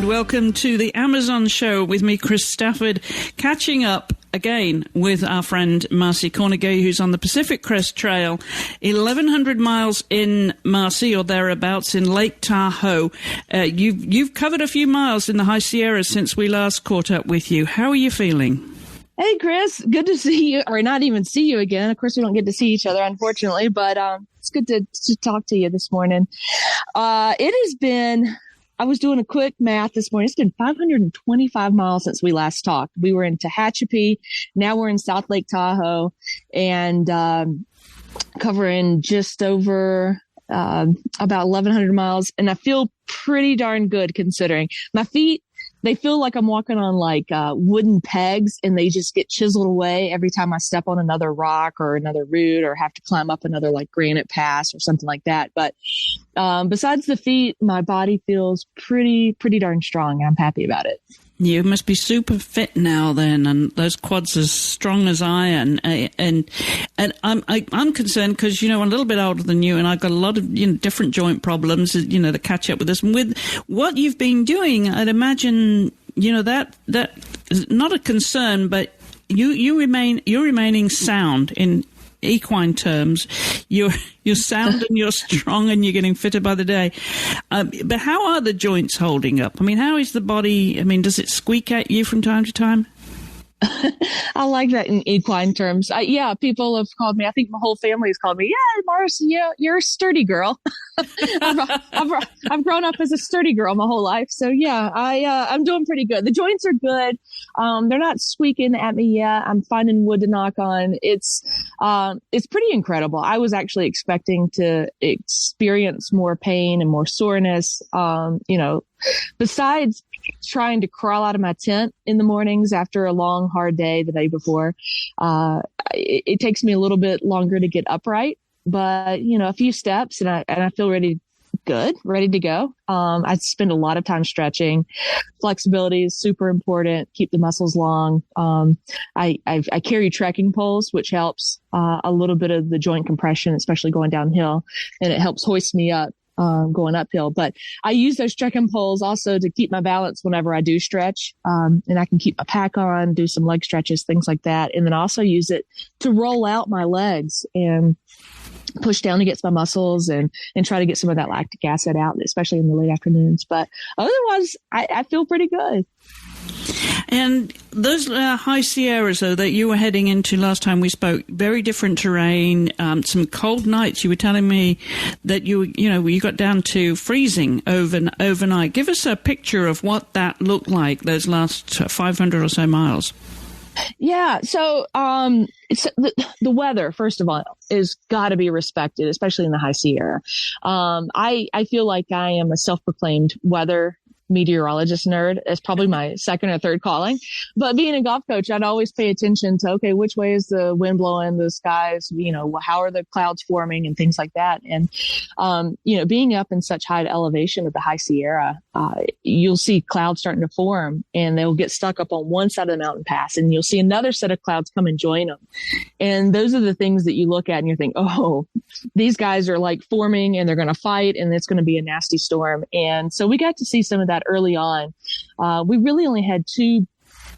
and welcome to the Amazon Show with me, Chris Stafford, catching up again with our friend Marci Kornegay, who's on the Pacific Crest Trail, 1,100 miles in Marci or thereabouts in Lake Tahoe. You've covered a few miles in the High Sierras since we last caught up with you. How are you feeling? Hey, Chris, good to see you, or not even see you again. Of course, we don't get to see each other, unfortunately, but it's good to talk to you this morning. It has been, I was doing a quick math this morning. It's been 525 miles since we last talked. We were in Tehachapi. Now we're in South Lake Tahoe and covering just over about 1,100 miles. And I feel pretty darn good considering my feet. They feel like I'm walking on like wooden pegs, and they just get chiseled away every time I step on another rock or another root or have to climb up another like granite pass or something like that. But besides the feet, my body feels pretty darn strong, and I'm happy about it. You must be super fit now then, and those quads as strong as iron. And I'm concerned because, you know, I'm a little bit older than you, and I've got a lot of, you know, different joint problems, you know, that catch up with us. And with what you've been doing, I'd imagine, you know, that is not a concern, but you're remaining sound in equine terms. You're sound and you're strong, and you're getting fitter by the day. But how are the joints holding up? I mean, how is the body? I mean, does it squeak at you from time to time? I like that in equine terms. Yeah, people have called me. I think my whole family has called me. Yeah, Marci, yeah, you're a sturdy girl. I've grown up as a sturdy girl my whole life. So yeah, I'm doing pretty good. The joints are good. They're not squeaking at me yet. I'm finding wood to knock on. It's pretty incredible. I was actually expecting to experience more pain and more soreness. You know, besides trying to crawl out of my tent in the mornings after a long, hard day the day before, it takes me a little bit longer to get upright, but you know, a few steps and I feel ready to go. I spend a lot of time stretching. Flexibility is super important. Keep the muscles long. I carry trekking poles, which helps a little bit of the joint compression, especially going downhill, and it helps hoist me up going uphill. But I use those trekking poles also to keep my balance whenever I do stretch. And I can keep my pack on, do some leg stretches, things like that. And then also use it to roll out my legs and push down against my muscles and try to get some of that lactic acid out, especially in the late afternoons. But otherwise, I feel pretty good. And those High Sierras, though, that you were heading into last time we spoke, very different terrain, some cold nights. You were telling me that you got down to freezing overnight. Give us a picture of what that looked like, those last 500 or so miles. Yeah. So, it's the weather, first of all, is got to be respected, especially in the High Sierra. I feel like I am a self-proclaimed weather meteorologist nerd. It's probably my second or third calling, but being a golf coach, I'd always pay attention to, okay, which way is the wind blowing, the skies, you know, how are the clouds forming and things like that. And, you know, being up in such high elevation of the High Sierra, you'll see clouds starting to form, and they'll get stuck up on one side of the mountain pass, and you'll see another set of clouds come and join them. And those are the things that you look at and you think, oh, these guys are like forming and they're going to fight, and it's going to be a nasty storm. And so we got to see some of that early on. We really only had two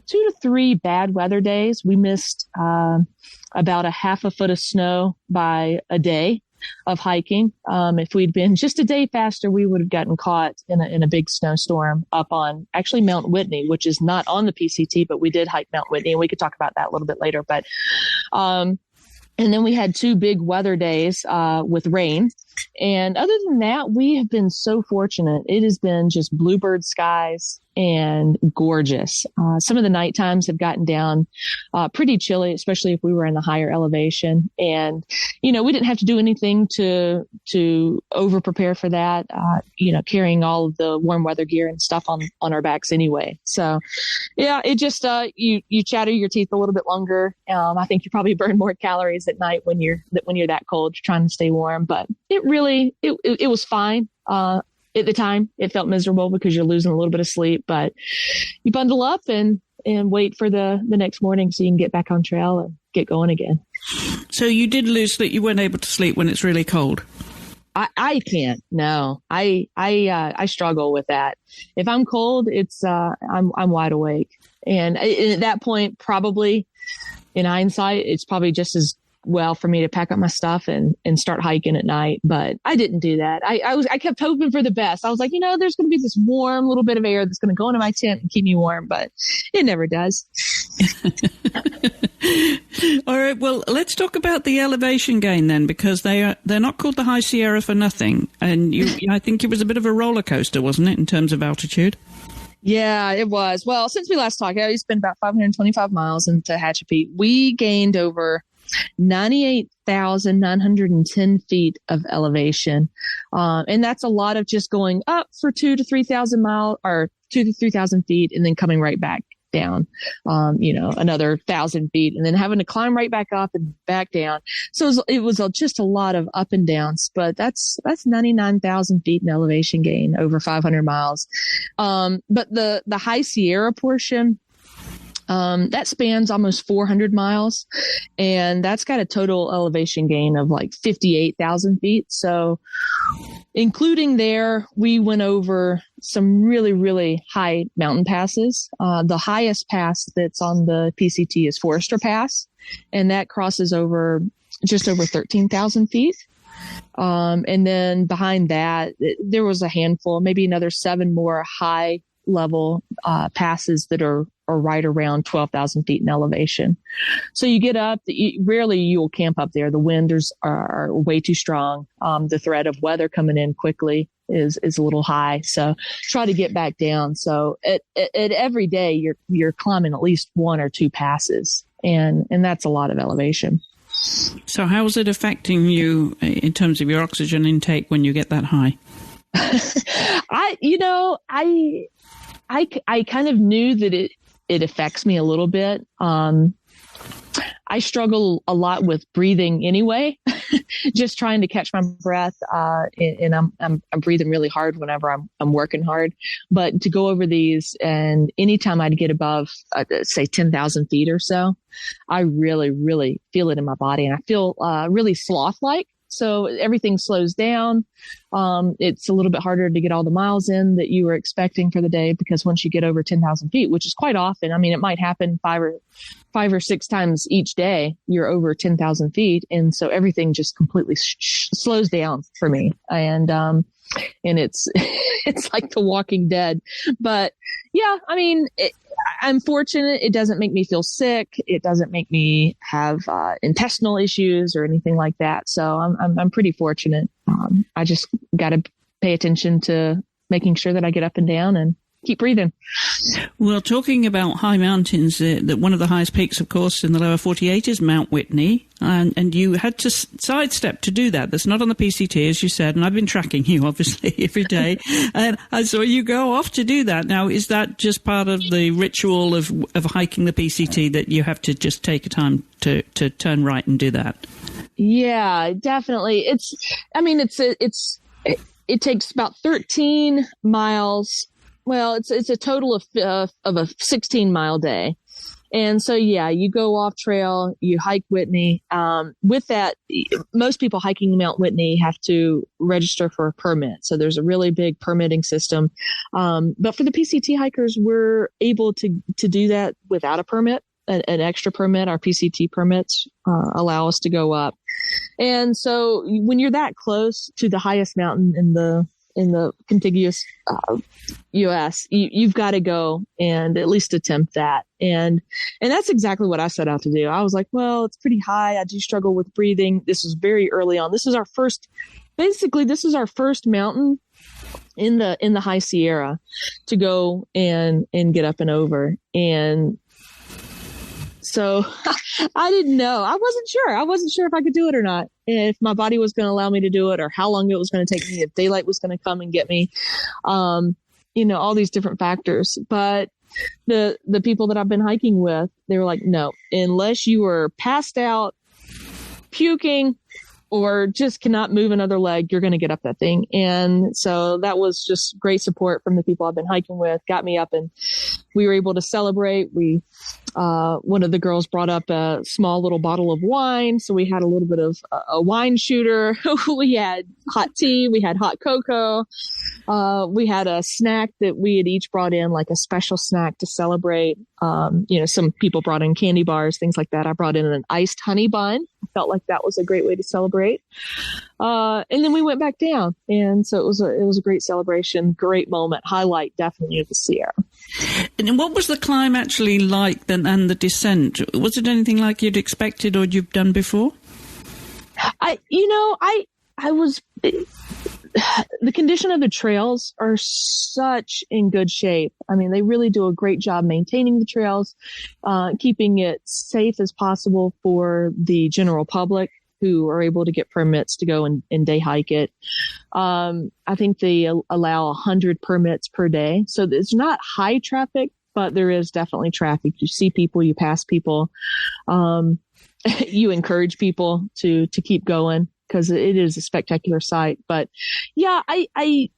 to three bad weather days. We missed about a half a foot of snow by a day of hiking. If we'd been just a day faster, we would have gotten caught in a big snowstorm up on actually Mount Whitney, which is not on the PCT, but we did hike Mount Whitney, and we could talk about that a little bit later. But and then we had two big weather days with rain. And other than that, we have been so fortunate. It has been just bluebird skies and gorgeous. Some of the night times have gotten down pretty chilly, especially if we were in the higher elevation. And, you know, we didn't have to do anything to over prepare for that, you know, carrying all of the warm weather gear and stuff on our backs anyway. So, yeah, it just, you chatter your teeth a little bit longer. I think you probably burn more calories at night when you're that cold, trying to stay warm. But it was fine. At the time, it felt miserable because you're losing a little bit of sleep, but you bundle up and wait for the next morning so you can get back on trail and get going again. So you did lose sleep. You weren't able to sleep when it's really cold. I can't. No, I struggle with that. If I'm cold, it's, I'm wide awake. And at that point, probably in hindsight, it's probably just as well for me to pack up my stuff and start hiking at night. But I didn't do that. I kept hoping for the best. I was like, there's going to be this warm little bit of air that's going to go into my tent and keep me warm, but it never does. All right. Well, let's talk about the elevation gain then, because they're not called the High Sierra for nothing. And I think it was a bit of a roller coaster, wasn't it, in terms of altitude? Yeah, it was. Well, since we last talked, I spent about 525 miles in Tehachapi. We gained over 98,910 feet of elevation. And that's a lot of just going up for 2,000 to 3,000 miles or 2,000 to 3,000 feet and then coming right back down, another 1,000 feet and then having to climb right back up and back down. So it was just a lot of up and downs, but that's 99,000 feet in elevation gain over 500 miles. But the High Sierra portion, that spans almost 400 miles and that's got a total elevation gain of like 58,000 feet. So including there, we went over some really, really high mountain passes. The highest pass that's on the PCT is Forester Pass, and that crosses over just over 13,000 feet. And then behind that, there was a handful, maybe another 7 more high level passes that are right around 12,000 feet in elevation. So you get up, rarely you will camp up there. The winds are way too strong. The threat of weather coming in quickly is a little high. So try to get back down. So at every day you're climbing at least 1 or 2 passes and that's a lot of elevation. So how is it affecting you in terms of your oxygen intake when you get that high? I kind of knew that it affects me a little bit. I struggle a lot with breathing anyway, just trying to catch my breath. And I'm breathing really hard whenever I'm working hard, but to go over these and anytime I'd get above, say 10,000 feet or so, I really, really feel it in my body and I feel, really sloth-like. So everything slows down. It's a little bit harder to get all the miles in that you were expecting for the day because once you get over 10,000 feet, which is quite often, I mean, it might happen 5 or 6 times each day, you're over 10,000 feet. And so everything just completely slows down for me. And it's, it's like The Walking Dead, but yeah, I mean, I'm fortunate. It doesn't make me feel sick. It doesn't make me have intestinal issues or anything like that. So I'm pretty fortunate. I just got to pay attention to making sure that I get up and down and keep breathing. Well, talking about high mountains, that one of the highest peaks, of course, in the lower 48 is Mount Whitney. And you had to sidestep to do that. That's not on the PCT, as you said. And I've been tracking you, obviously, every day. And I saw you go off to do that. Now, is that just part of the ritual of hiking the PCT that you have to just take a time to turn right and do that? Yeah, definitely. It takes about 13 miles. Well, it's a total of a 16-mile day. And so, yeah, you go off trail, you hike Whitney. With that, most people hiking Mount Whitney have to register for a permit. So there's a really big permitting system. But for the PCT hikers, we're able to do that without a permit, an extra permit. Our PCT permits allow us to go up. And so when you're that close to the highest mountain in the contiguous U.S., you've got to go and at least attempt that. And that's exactly what I set out to do. I was like, well, it's pretty high. I do struggle with breathing. This was very early on. This is our first mountain in the High Sierra to go and get up and over. And so I didn't know. I wasn't sure if I could do it or not, if my body was going to allow me to do it or how long it was going to take me, if daylight was going to come and get me, all these different factors. But the people that I've been hiking with, they were like, no, unless you were passed out, puking, or just cannot move another leg, you're going to get up that thing. And so that was just great support from the people I've been hiking with, got me up, and we were able to celebrate. We One of the girls brought up a small little bottle of wine. So we had a little bit of a wine shooter. We had hot tea. We had hot cocoa. We had a snack that we had each brought in, like a special snack to celebrate. Some people brought in candy bars, things like that. I brought in an iced honey bun. I felt like that was a great way to celebrate. And then we went back down. And so it was a great celebration, great moment, highlight definitely of the Sierra. And what was the climb actually like and the descent? Was it anything like you'd expected or you've done before? The condition of the trails are such in good shape. I mean, they really do a great job maintaining the trails, keeping it safe as possible for the general public who are able to get permits to go and day hike it. I think they allow 100 permits per day. So it's not high traffic, but there is definitely traffic. You see people, you pass people, you encourage people to keep going, because it is a spectacular sight. But yeah, I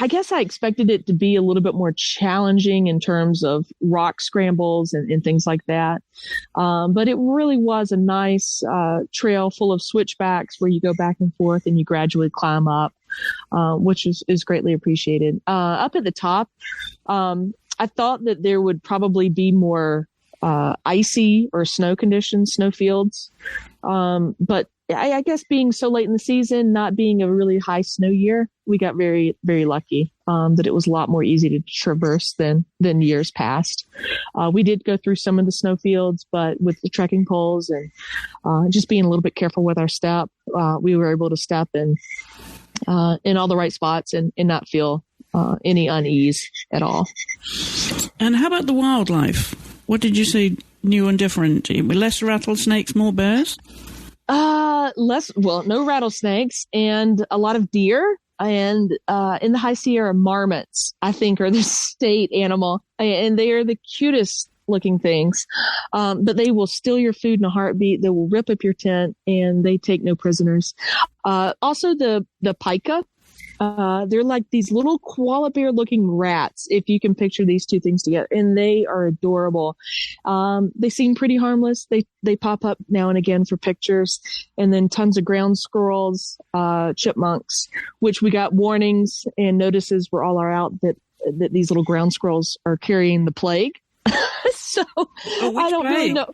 guess I expected it to be a little bit more challenging in terms of rock scrambles and things like that. But it really was a nice trail full of switchbacks where you go back and forth and you gradually climb up, which is greatly appreciated. Up at the top, I thought that there would probably be more icy or snow conditions, snow fields. But I guess being so late in the season, not being a really high snow year, we got very, very lucky that it was a lot more easy to traverse than years past. We did go through some of the snow fields, but with the trekking poles and just being a little bit careful with our step, we were able to step in all the right spots and not feel any unease at all. And how about the wildlife? What did you see new and different? Less rattlesnakes, more bears? No rattlesnakes, and a lot of deer, and in the High Sierra, marmots, I think, are the state animal, and they are the cutest looking things. But they will steal your food in a heartbeat. They will rip up your tent, and they take no prisoners. Also the pika. They're like these little koala bear looking rats, if you can picture these two things together, and they are adorable. They seem pretty harmless. They pop up now and again for pictures, and then tons of ground squirrels, chipmunks, which we got warnings and notices were all out that these little ground squirrels are carrying the plague. So I don't really know.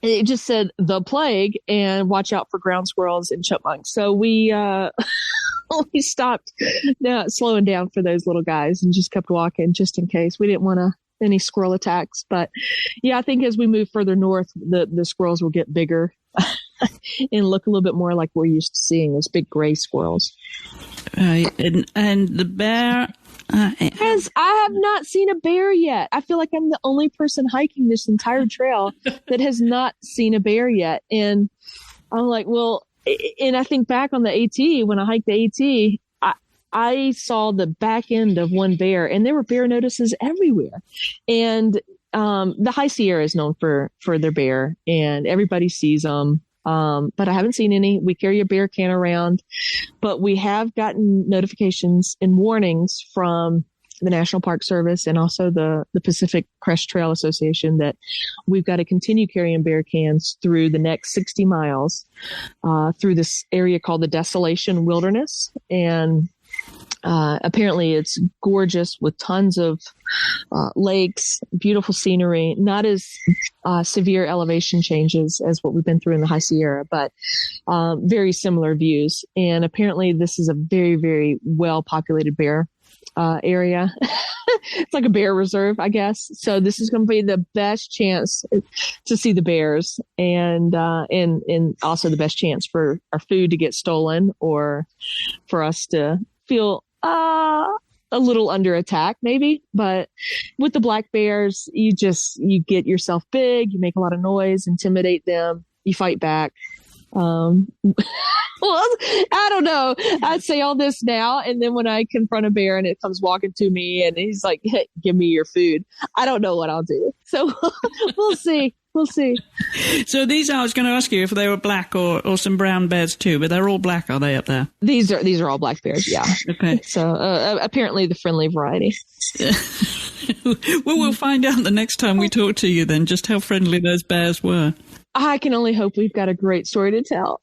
It just said the plague and watch out for ground squirrels and chipmunks. So we stopped slowing down for those little guys and just kept walking just in case. We didn't want any squirrel attacks. But yeah, I think as we move further north, the squirrels will get bigger and look a little bit more like we're used to seeing, those big gray squirrels. And the bear... I have not seen a bear yet. I feel like I'm the only person hiking this entire trail that has not seen a bear yet. And I'm like, well, and I think back on the AT, when I hiked the AT, I saw the back end of one bear, and there were bear notices everywhere. And the High Sierra is known for their bear, and everybody sees them. But I haven't seen any. We carry a bear can around, but we have gotten notifications and warnings from the National Park Service and also the Pacific Crest Trail Association that we've got to continue carrying bear cans through the next 60 miles, through this area called the Desolation Wilderness. And apparently it's gorgeous with tons of lakes, beautiful scenery, not as severe elevation changes as what we've been through in the High Sierra, but very similar views. And apparently this is a very, very well-populated bear area. It's like a bear reserve, I guess. So this is going to be the best chance to see the bears, and also the best chance for our food to get stolen or for us to feel a little under attack, maybe. But with the black bears, you get yourself big, you make a lot of noise, intimidate them, you fight back. Well, I don't know. I'd say all this now, and then when I confront a bear and it comes walking to me and he's like, hey, give me your food, I don't know what I'll do. So we'll see. We'll see. So I was going to ask you if they were black or some brown bears too, but they're all black, are they, up there? These are all black bears, yeah. Okay. So apparently the friendly variety. Well, we'll find out the next time we talk to you then, just how friendly those bears were. I can only hope we've got a great story to tell.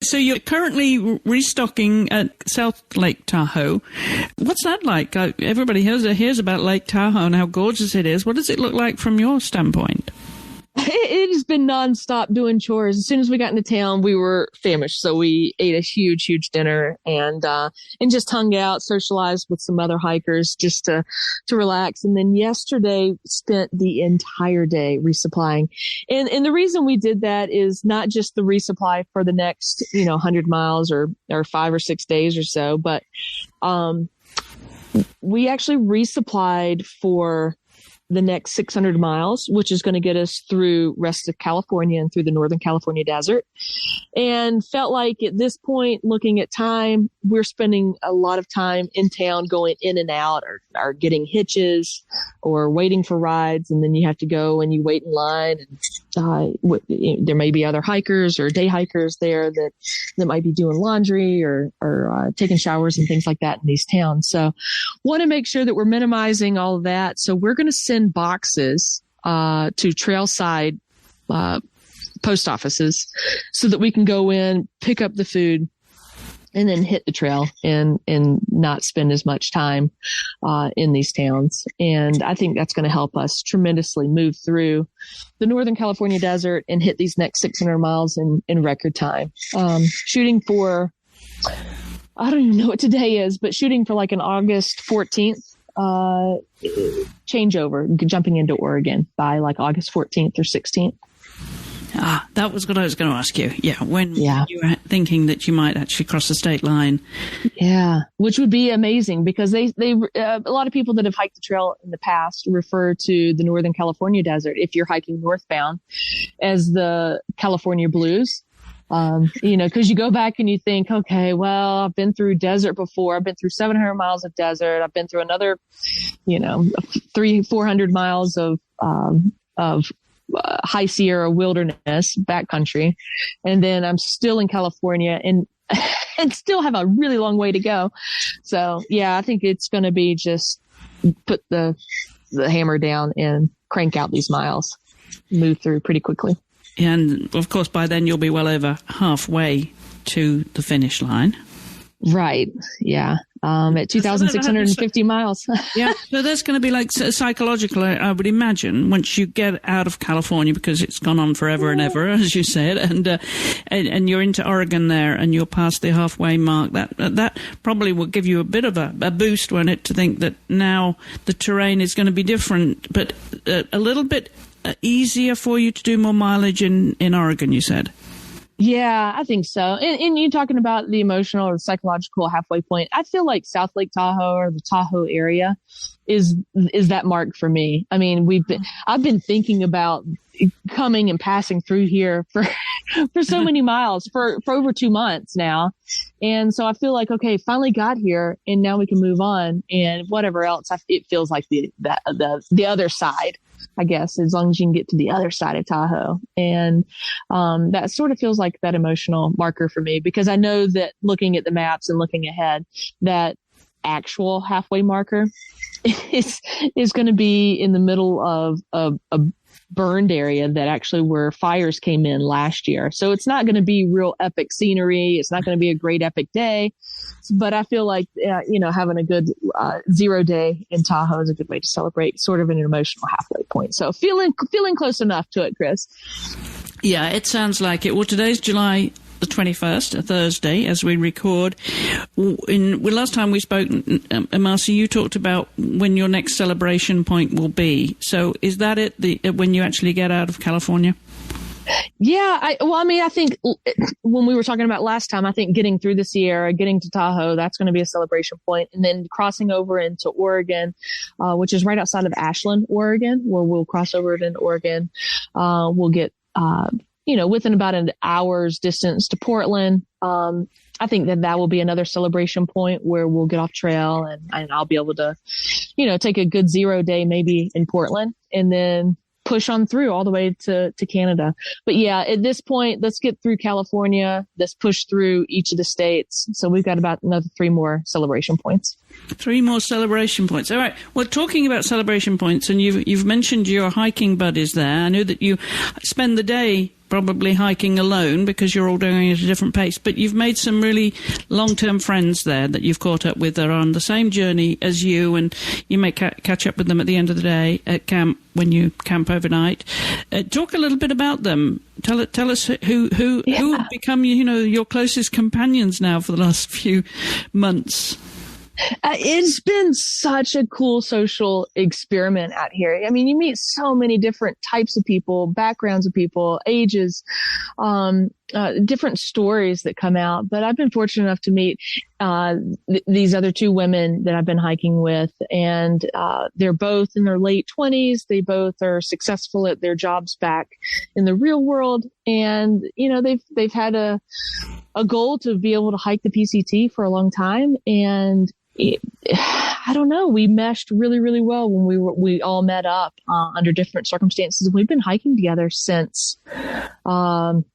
So you're currently restocking at South Lake Tahoe. What's that like? Everybody hears about Lake Tahoe and how gorgeous it is. What does it look like from your standpoint? It has been nonstop doing chores. As soon as we got into town, we were famished. So we ate a huge, huge dinner and just hung out, socialized with some other hikers just to relax. And then yesterday spent the entire day resupplying. And the reason we did that is not just the resupply for the next, 100 miles or 5 or 6 days or so, but, we actually resupplied for the next 600 miles, which is going to get us through rest of California and through the Northern California desert. And felt like at this point, looking at time, we're spending a lot of time in town going in and out or getting hitches or waiting for rides. And then you have to go and you wait in line. And there may be other hikers or day hikers there that might be doing laundry or taking showers and things like that in these towns. So want to make sure that we're minimizing all of that. So we're going to send boxes to trailside post offices so that we can go in, pick up the food, and then hit the trail and not spend as much time in these towns. And I think that's going to help us tremendously move through the Northern California desert and hit these next 600 miles in record time. Shooting for, I don't even know what today is, but shooting for like an August 14th changeover, jumping into Oregon by like August 14th or 16th. That was what I was going to ask you. Yeah, when you were thinking that you might actually cross the state line. Yeah, which would be amazing because they a lot of people that have hiked the trail in the past refer to the Northern California desert, if you're hiking northbound, as the California Blues. Because you go back and you think, okay, well, I've been through desert before. I've been through 700 miles of desert. I've been through another, 400 miles of high Sierra wilderness, backcountry. And then I'm still in California and still have a really long way to go. So yeah, I think it's going to be just put the hammer down and crank out these miles, move through pretty quickly. And of course, by then you'll be well over halfway to the finish line. Right. Yeah. At 2,650 miles. Yeah. So there's going to be like psychological, I would imagine, once you get out of California, because it's gone on forever and ever, as you said, and you're into Oregon there and you're past the halfway mark. That probably will give you a bit of a boost, won't it, to think that now the terrain is going to be different, but a little bit easier for you to do more mileage in Oregon, you said. Yeah, I think so. And you're talking about the emotional or psychological halfway point. I feel like South Lake Tahoe or the Tahoe area is that mark for me. I mean, I've been thinking about coming and passing through here for so many miles for over 2 months now. And so I feel like, okay, finally got here and now we can move on and whatever else. It feels like the other side, I guess, as long as you can get to the other side of Tahoe. And that sort of feels like that emotional marker for me, because I know that looking at the maps and looking ahead, that actual halfway marker is going to be in the middle of a burned area that actually where fires came in last year. So it's not going to be real epic scenery. It's not going to be a great epic day. But I feel like, having a good 0 day in Tahoe is a good way to celebrate, sort of an emotional halfway point. So feeling close enough to it, Chris. Yeah, it sounds like it. Well, today's July the 21st, a Thursday, as we record. Last time we spoke, Marci, you talked about when your next celebration point will be. So is that it, when you actually get out of California? Yeah. I think when we were talking about last time, I think getting through the Sierra, getting to Tahoe, that's going to be a celebration point. And then crossing over into Oregon, which is right outside of Ashland, Oregon, where we'll cross over into Oregon. We'll get, within about an hour's distance to Portland. I think that will be another celebration point where we'll get off trail and I'll be able to, take a good 0 day maybe in Portland and then push on through all the way to Canada. But yeah, at this point, let's get through California. Let's push through each of the states. So we've got about another 3 more celebration points. 3 more celebration points. All right. Well, talking about celebration points, and you've mentioned your hiking buddies there. I know that you spend the day probably hiking alone because you're all doing it at a different pace, but you've made some really long-term friends there that you've caught up with that are on the same journey as you, and you may catch up with them at the end of the day at camp when you camp overnight. Talk a little bit about them. Tell us who have become your closest companions now for the last few months. It's been such a cool social experiment out here. I mean, you meet so many different types of people, backgrounds of people, ages, different stories that come out. But I've been fortunate enough to meet these other 2 women that I've been hiking with, and they're both in their late 20s. They both are successful at their jobs back in the real world, and they've had a goal to be able to hike the PCT for a long time, and I don't know. We meshed really, really well when we all met up under different circumstances. We've been hiking together since one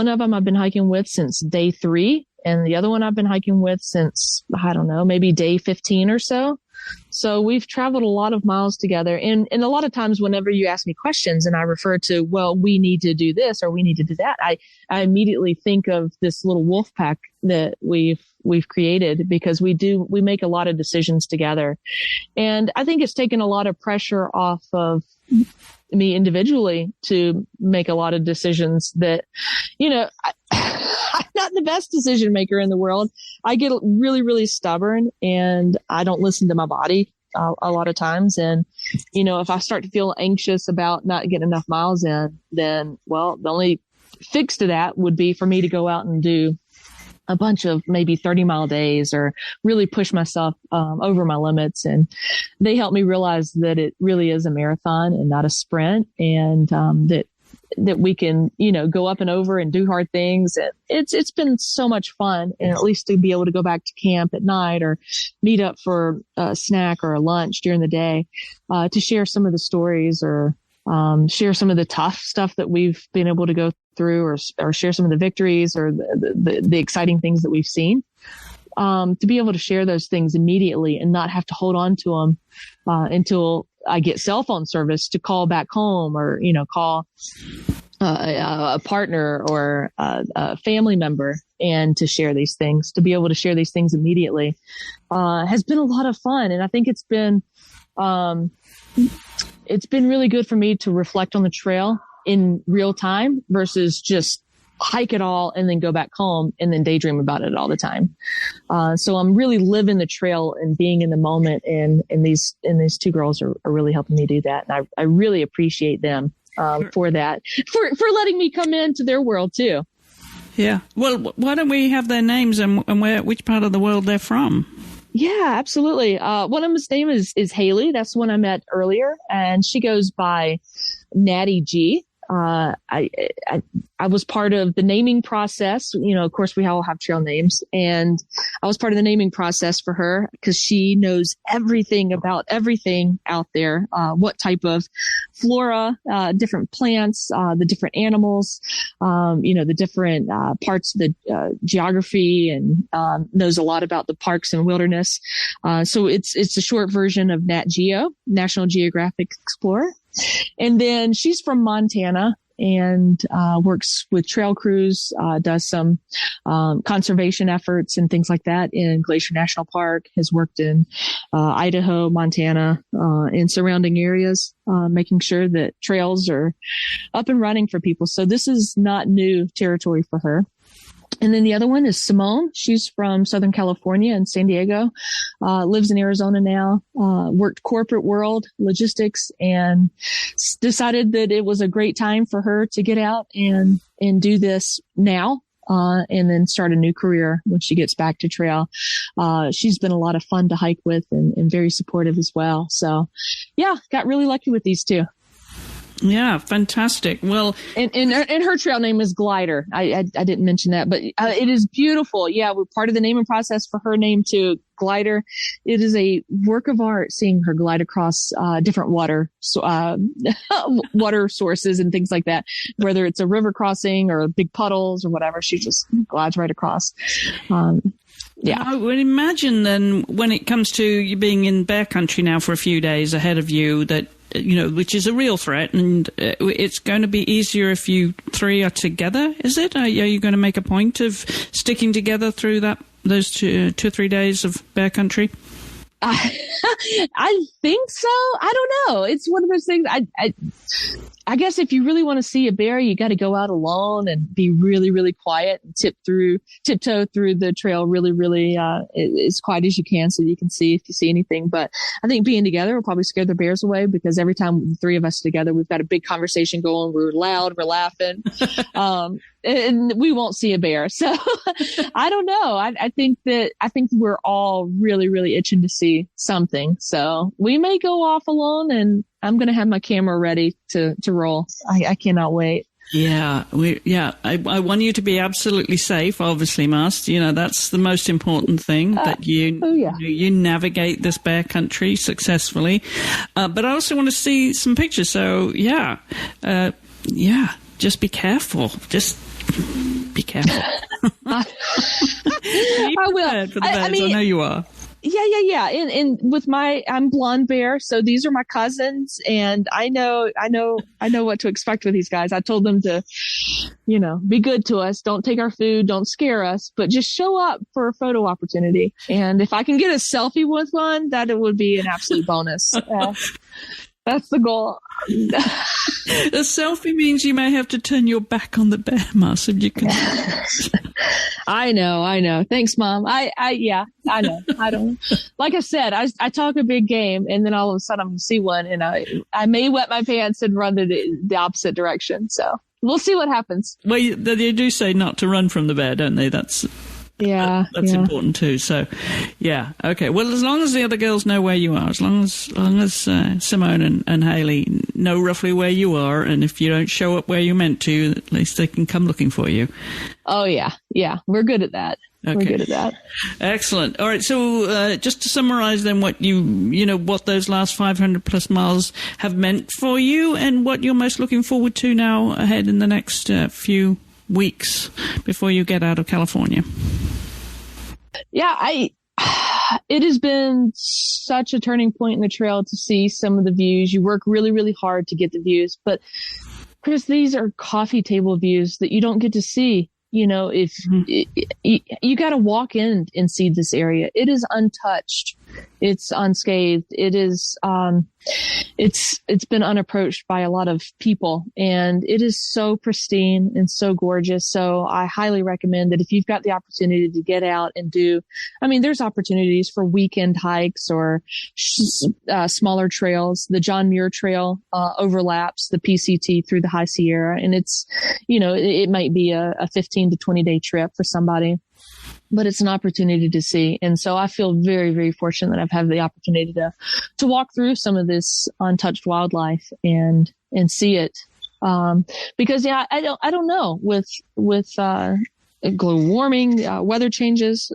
of them I've been hiking with since day 3, and the other one I've been hiking with since, I don't know, maybe day 15 or so. So we've traveled a lot of miles together. And a lot of times whenever you ask me questions and I refer to, well, we need to do this or we need to do that, I immediately think of this little wolf pack that we've created, because we make a lot of decisions together. And I think it's taken a lot of pressure off of me individually to make a lot of decisions that, I'm not the best decision maker in the world. I get really, really stubborn and I don't listen to my body a lot of times. And, if I start to feel anxious about not getting enough miles in, then, well, the only fix to that would be for me to go out and do a bunch of maybe 30-mile days or really push myself over my limits. And they helped me realize that it really is a marathon and not a sprint, and that we can, go up and over and do hard things. And it's been so much fun. And at least to be able to go back to camp at night or meet up for a snack or a lunch during the day, to share some of the stories or share some of the tough stuff that we've been able to go through, or share some of the victories or the exciting things that we've seen. To be able to share those things immediately and not have to hold on to them until I get cell phone service to call back home, or, call a partner or a family member, and to share these things, to be able to share these things immediately, has been a lot of fun. And I think it's been really good for me to reflect on the trail in real time versus just hike it all and then go back home and then daydream about it all the time. So I'm really living the trail and being in the moment, and these 2 girls are really helping me do that. And I really appreciate them for that, for letting me come into their world too. Yeah. Well, why don't we have their names and which part of the world they're from? Yeah, absolutely. One of them's name is Haley. That's the one I met earlier, and she goes by Natty G. I was part of the naming process. Of course, we all have trail names, and I was part of the naming process for her because she knows everything about everything out there. What type of flora, different plants, the different animals, the different parts of the geography, and knows a lot about the parks and wilderness. So it's a short version of Nat Geo, National Geographic Explorer. And then she's from Montana and works with trail crews, does some conservation efforts and things like that in Glacier National Park, has worked in Idaho, Montana, and surrounding areas, making sure that trails are up and running for people. So this is not new territory for her. And then the other one is Simone. She's from Southern California and San Diego, lives in Arizona now, worked corporate world logistics, and decided that it was a great time for her to get out and do this now. And then start a new career when she gets back to trail. She's been a lot of fun to hike with and very supportive as well. So yeah, got really lucky with these 2. Yeah, fantastic. Well, and her trail name is Glider. I didn't mention that, but it is beautiful. Yeah, we're part of the naming process for her name too, Glider. It is a work of art seeing her glide across different water sources and things like that. Whether it's a river crossing or big puddles or whatever, she just glides right across. Yeah. I would imagine then when it comes to you being in bear country now for a few days ahead of you, that, which is a real threat, and it's going to be easier if you three are together, is it? Are you going to make a point of sticking together through those 2 or 3 days of bear country? I think so. I don't know. It's one of those things. I guess if you really want to see a bear, you got to go out alone and be really, really quiet and tiptoe through the trail really, really as quiet as you can so you can see if you see anything. But I think being together will probably scare the bears away, because every time the three of us together, we've got a big conversation going. We're loud, we're laughing. And we won't see a bear. So I don't know. I think we're all really, really itching to see something. So we may go off alone, and I'm going to have my camera ready to roll. I cannot wait. Yeah. I want you to be absolutely safe, obviously, Mast. That's the most important thing, that you navigate this bear country successfully. But I also want to see some pictures. So just be careful. Just be careful. I will. For the birds. I know you are. Yeah. And with I'm blonde bear, so these are my cousins, and I know what to expect with these guys. I told them to, be good to us. Don't take our food. Don't scare us, but just show up for a photo opportunity. And if I can get a selfie with one, that it would be an absolute bonus. That's the goal. A selfie means you may have to turn your back on the bear, Mast, if you can. I know. Thanks, Mom. I know. I don't. Like I said, I talk a big game, and then all of a sudden I'm going to see one, and I may wet my pants and run the opposite direction. So we'll see what happens. Well, they do say not to run from the bear, don't they? That's important too. So, yeah, okay. Well, as long as the other girls know where you are, as long as Simone and Haley know roughly where you are, and if you don't show up where you're meant to, at least they can come looking for you. Oh yeah, we're good at that. Okay. We're good at that. Excellent. All right. So, just to summarize, then, what what those last 500 plus miles have meant for you, and what you're most looking forward to now ahead in the next few weeks before you get out of California. Yeah, it has been such a turning point in the trail to see some of the views. You work really, really hard to get the views, but Chris, these are coffee table views that you don't get to see. If you got to walk in and see this area, it is untouched. It's unscathed. It is, it's been unapproached by a lot of people, and it is so pristine and so gorgeous. So I highly recommend that if you've got the opportunity to get out and there's opportunities for weekend hikes or smaller trails. The John Muir Trail overlaps the PCT through the High Sierra, and it's, it might be a 15 to 20 day trip for somebody, but it's an opportunity to see. And so I feel very, very fortunate that I've had the opportunity to walk through some of this untouched wildlife and see it. Because I don't know with global warming, weather changes,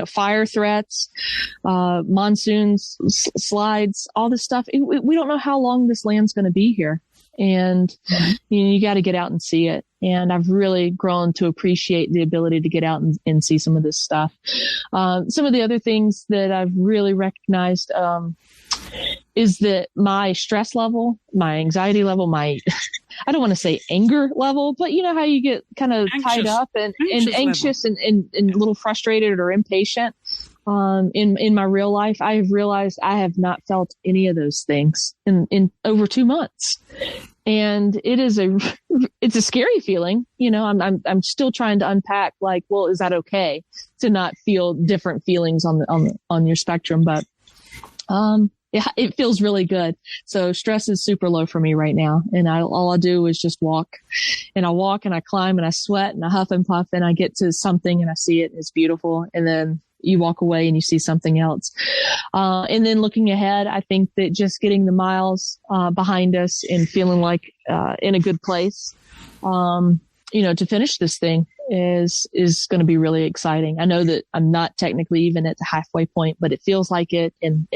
fire threats, monsoons, slides, all this stuff. We don't know how long this land's going to be here. And you got to get out and see it. And I've really grown to appreciate the ability to get out and see some of this stuff. Some of the other things that I've really recognized is that my stress level, my anxiety level, I don't want to say anger level, but you know how you get kind of tied up and anxious and a little frustrated or impatient. In my real life, I have realized I have not felt any of those things in over 2 months. And it's a scary feeling. I'm still trying to unpack, like, well, is that okay to not feel different feelings on your spectrum? But, yeah, it feels really good. So stress is super low for me right now. And all I do is just walk, and I climb and I sweat and I huff and puff, and I get to something and I see it and it's beautiful. And then you walk away and you see something else. And then looking ahead, I think that just getting the miles behind us and feeling like in a good place, to finish this thing is going to be really exciting. I know that I'm not technically even at the halfway point, but it feels like it, and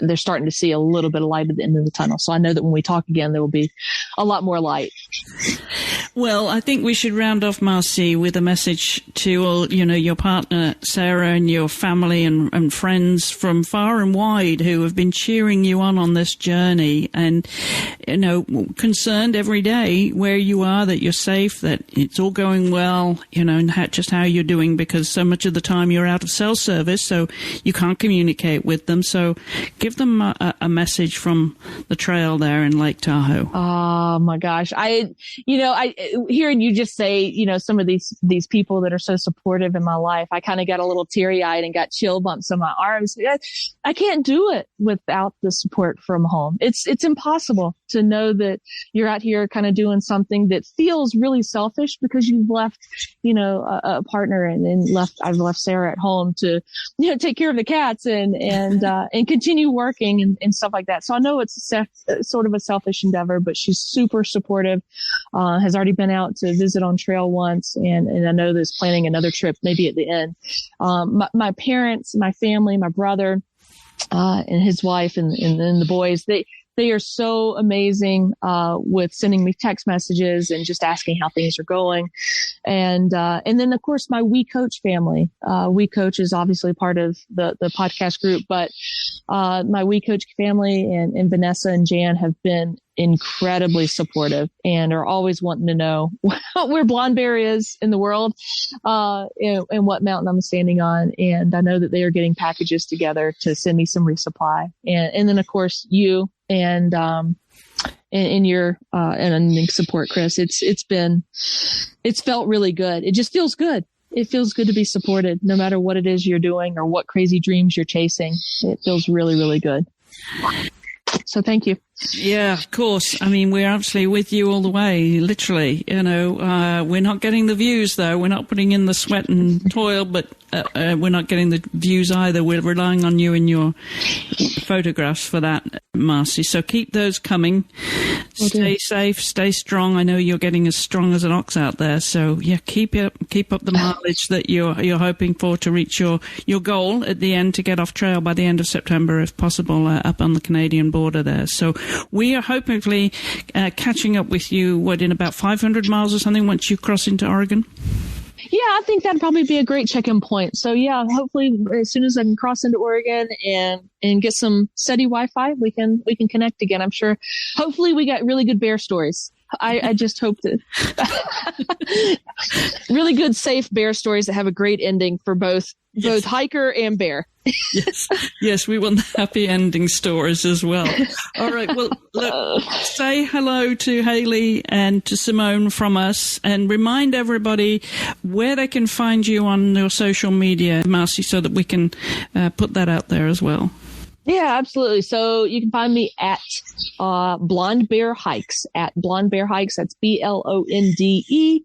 they're starting to see a little bit of light at the end of the tunnel. So I know that when we talk again, there will be a lot more light. Well, I think we should round off, Marci, with a message to all, your partner, Sarah, and your family and friends from far and wide who have been cheering you on this journey and, concerned every day where you are, that you're safe, that it's all going well, and just how you're doing, because so much of the time you're out of cell service, so you can't communicate with them. So give them a message from the trail there in Lake Tahoe. Oh my gosh. Hearing you just say, some of these people that are so supportive in my life, I kind of got a little teary eyed and got chill bumps on my arms. I can't do it without the support from home. It's impossible to know that you're out here kind of doing something that feels really selfish because you've left, a partner and I've left Sarah at home to, take care of the cats and continue working and stuff like that. So I know it's sort of a selfish endeavor, but she's super supportive, has already been out to visit on trail once. And I know there's planning another trip maybe at the end. My parents, my family, my brother, and his wife and then the boys, they are so amazing, with sending me text messages and just asking how things are going. And then of course my We Coach family. We Coach is obviously part of the podcast group, but, my We Coach family and Vanessa and Jan have been incredibly supportive and are always wanting to know where Blonde Bear is in the world, and what mountain I'm standing on. And I know that they are getting packages together to send me some resupply. And then of course you and your and support, Chris. It's felt really good. It just feels good. It feels good to be supported no matter what it is you're doing or what crazy dreams you're chasing. It feels really, really good. So thank you. Yeah, of course. I mean, we're absolutely with you all the way, literally. We're not getting the views, though. We're not putting in the sweat and toil, but we're not getting the views either. We're relying on you and your photographs for that, Marci. So keep those coming. Stay safe, stay strong. I know you're getting as strong as an ox out there. So, yeah, keep up the mileage that you're hoping for to reach your goal at the end, to get off trail by the end of September, if possible, up on the Canadian border there. So we are hopefully catching up with you, in about 500 miles or something once you cross into Oregon? Yeah, I think that'd probably be a great check-in point. So yeah, hopefully as soon as I can cross into Oregon and get some steady Wi-Fi, we can connect again. I'm sure. Hopefully we got really good bear stories. I just hope that really good, safe bear stories that have a great ending for both hiker and bear. Yes, we want the happy ending stories as well. All right, well, look, say hello to Haley and to Simone from us, and remind everybody where they can find you on your social media, Marci, so that we can put that out there as well. Yeah, absolutely. So you can find me at Blonde Bear Hikes, at Blonde Bear Hikes. That's BLONDEBEAR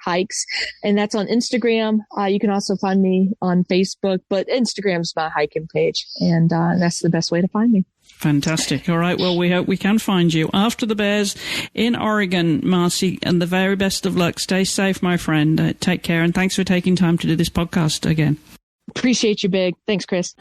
Hikes. And that's on Instagram. You can also find me on Facebook, but Instagram's my hiking page. And that's the best way to find me. Fantastic. All right. Well, we hope we can find you after the bears in Oregon, Marci, and the very best of luck. Stay safe, my friend. Take care. And thanks for taking time to do this podcast again. Appreciate you, Big. Thanks, Chris.